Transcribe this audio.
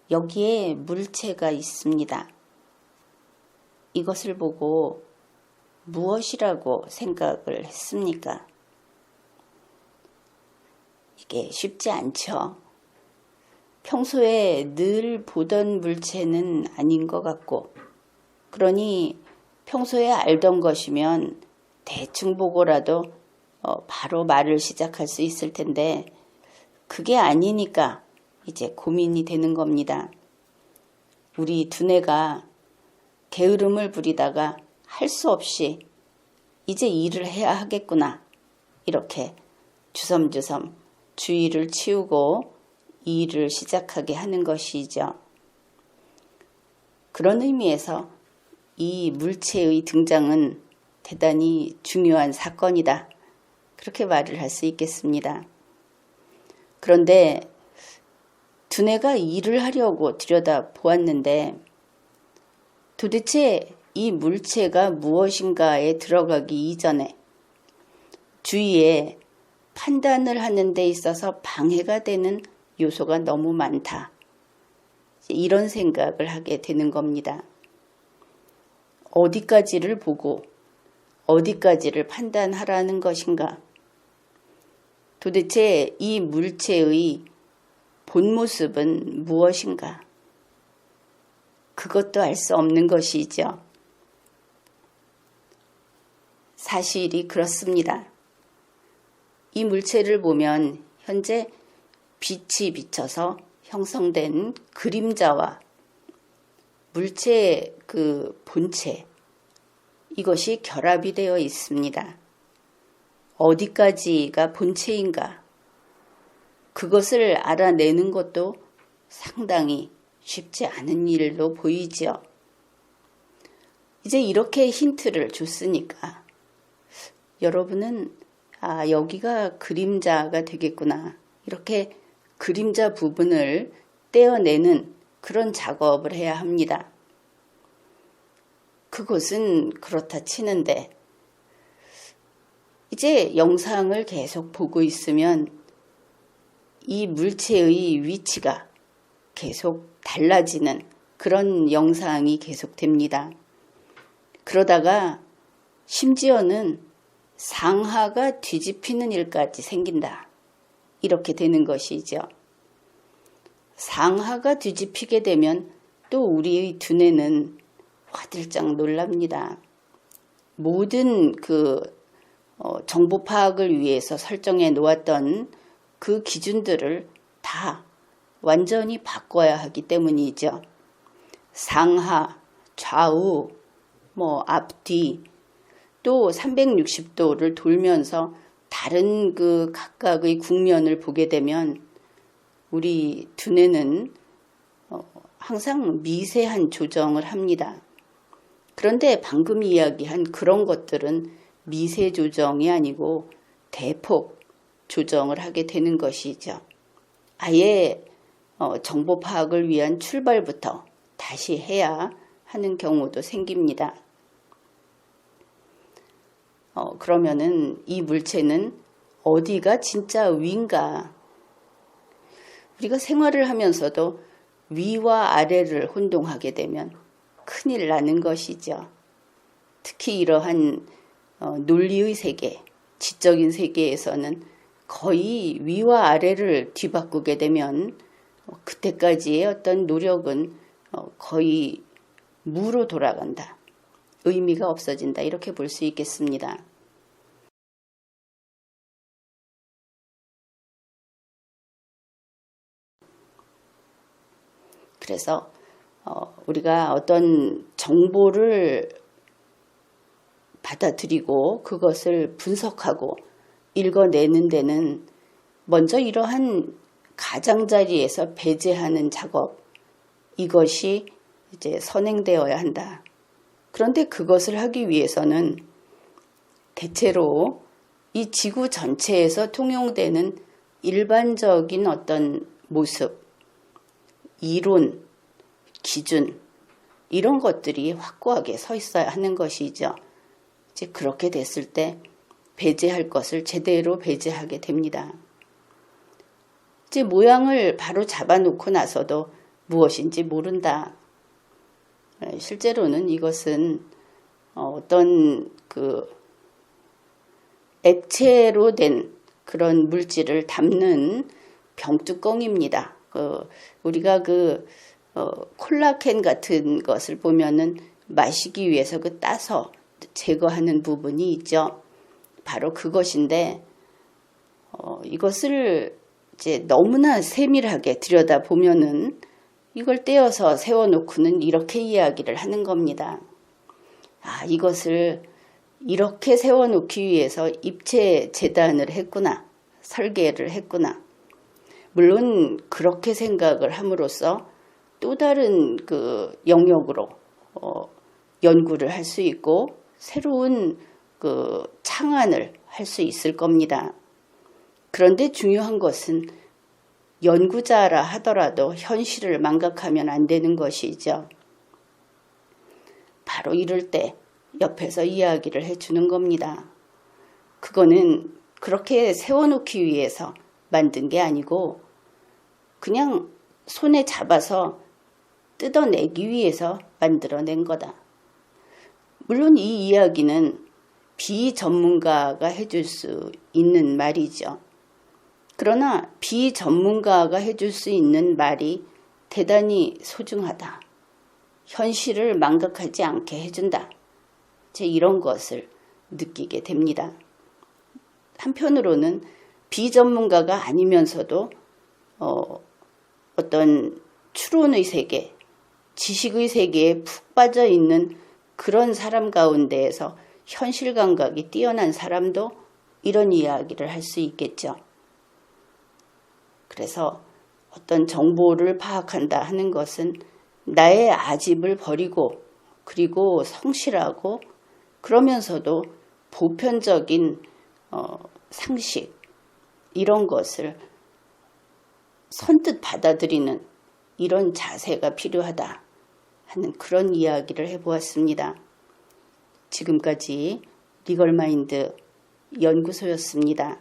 여기에 물체가 있습니다. 이것을 보고 무엇이라고 생각을 했습니까? 이게 쉽지 않죠. 평소에 늘 보던 물체는 아닌 것 같고, 그러니 평소에 알던 것이면 대충 보고라도 바로 말을 시작할 수 있을 텐데, 그게 아니니까 이제 고민이 되는 겁니다. 우리 두뇌가 게으름을 부리다가 할 수 없이 이제 일을 해야 하겠구나, 이렇게 주섬주섬 주의를 치우고 일을 시작하게 하는 것이죠. 그런 의미에서 이 물체의 등장은 대단히 중요한 사건이다, 그렇게 말을 할 수 있겠습니다. 그런데 두뇌가 일을 하려고 들여다보았는데 도대체 이 물체가 무엇인가에 들어가기 이전에 주위에 판단을 하는 데 있어서 방해가 되는 요소가 너무 많다, 이런 생각을 하게 되는 겁니다. 어디까지를 보고 어디까지를 판단하라는 것인가? 도대체 이 물체의 본 모습은 무엇인가? 그것도 알 수 없는 것이죠. 사실이 그렇습니다. 이 물체를 보면 현재 빛이 비쳐서 형성된 그림자와 물체의 그 본체, 이것이 결합이 되어 있습니다. 어디까지가 본체인가? 그것을 알아내는 것도 상당히 쉽지 않은 일로 보이죠. 이제 이렇게 힌트를 줬으니까 여러분은 여기가 그림자가 되겠구나, 이렇게 그림자 부분을 떼어내는 그런 작업을 해야 합니다. 그것은 그렇다 치는데 이제 영상을 계속 보고 있으면 이 물체의 위치가 계속 달라지는 그런 영상이 계속됩니다. 그러다가 심지어는 상하가 뒤집히는 일까지 생긴다, 이렇게 되는 것이죠. 상하가 뒤집히게 되면 또 우리의 두뇌는 화들짝 놀랍니다. 모든 정보 파악을 위해서 설정해 놓았던 그 기준들을 다 완전히 바꿔야 하기 때문이죠. 상하, 좌우, 앞뒤, 또 360도를 돌면서 다른 그 각각의 국면을 보게 되면 우리 두뇌는 항상 미세한 조정을 합니다. 그런데 방금 이야기한 그런 것들은 미세 조정이 아니고 대폭 조정을 하게 되는 것이죠. 아예 정보 파악을 위한 출발부터 다시 해야 하는 경우도 생깁니다. 그러면은 이 물체는 어디가 진짜 위인가? 우리가 생활을 하면서도 위와 아래를 혼동하게 되면 큰일 나는 것이죠. 특히 이러한 논리의 세계, 지적인 세계에서는 거의 위와 아래를 뒤바꾸게 되면 그때까지의 어떤 노력은 거의 무로 돌아간다, 의미가 없어진다, 이렇게 볼 수 있겠습니다. 그래서 우리가 어떤 정보를 받아들이고 그것을 분석하고 읽어내는 데는 먼저 이러한 가장자리에서 배제하는 작업, 이것이 이제 선행되어야 한다. 그런데 그것을 하기 위해서는 대체로 이 지구 전체에서 통용되는 일반적인 어떤 모습, 이론, 기준, 이런 것들이 확고하게 서 있어야 하는 것이죠. 이제 그렇게 됐을 때 배제할 것을 제대로 배제하게 됩니다. 이제 모양을 바로 잡아놓고 나서도 무엇인지 모른다. 실제로는 이것은 어떤 그 액체로 된 그런 물질을 담는 병뚜껑입니다. 우리가 콜라캔 같은 것을 보면은 마시기 위해서 따서 제거하는 부분이 있죠. 바로 그것인데 이것을 이제 너무나 세밀하게 들여다보면은 이걸 떼어서 세워놓고는 이렇게 이야기를 하는 겁니다. 이것을 이렇게 세워놓기 위해서 입체 재단을 했구나. 설계를 했구나. 물론 그렇게 생각을 함으로써 또 다른 그 영역으로 연구를 할 수 있고 새로운 그 창안을 할 수 있을 겁니다. 그런데 중요한 것은 연구자라 하더라도 현실을 망각하면 안 되는 것이죠. 바로 이럴 때 옆에서 이야기를 해주는 겁니다. 그거는 그렇게 세워놓기 위해서 만든 게 아니고 그냥 손에 잡아서 뜯어내기 위해서 만들어낸 거다. 물론 이 이야기는 비전문가가 해줄 수 있는 말이죠. 그러나 비전문가가 해줄 수 있는 말이 대단히 소중하다. 현실을 망각하지 않게 해준다. 이런 것을 느끼게 됩니다. 한편으로는 비전문가가 아니면서도 어떤 추론의 세계, 지식의 세계에 푹 빠져 있는 그런 사람 가운데에서 현실 감각이 뛰어난 사람도 이런 이야기를 할 수 있겠죠. 그래서 어떤 정보를 파악한다 하는 것은 나의 아집을 버리고 그리고 성실하고 그러면서도 보편적인 상식 이런 것을 선뜻 받아들이는 이런 자세가 필요하다 하는 그런 이야기를 해보았습니다. 지금까지 리걸마인드 연구소였습니다.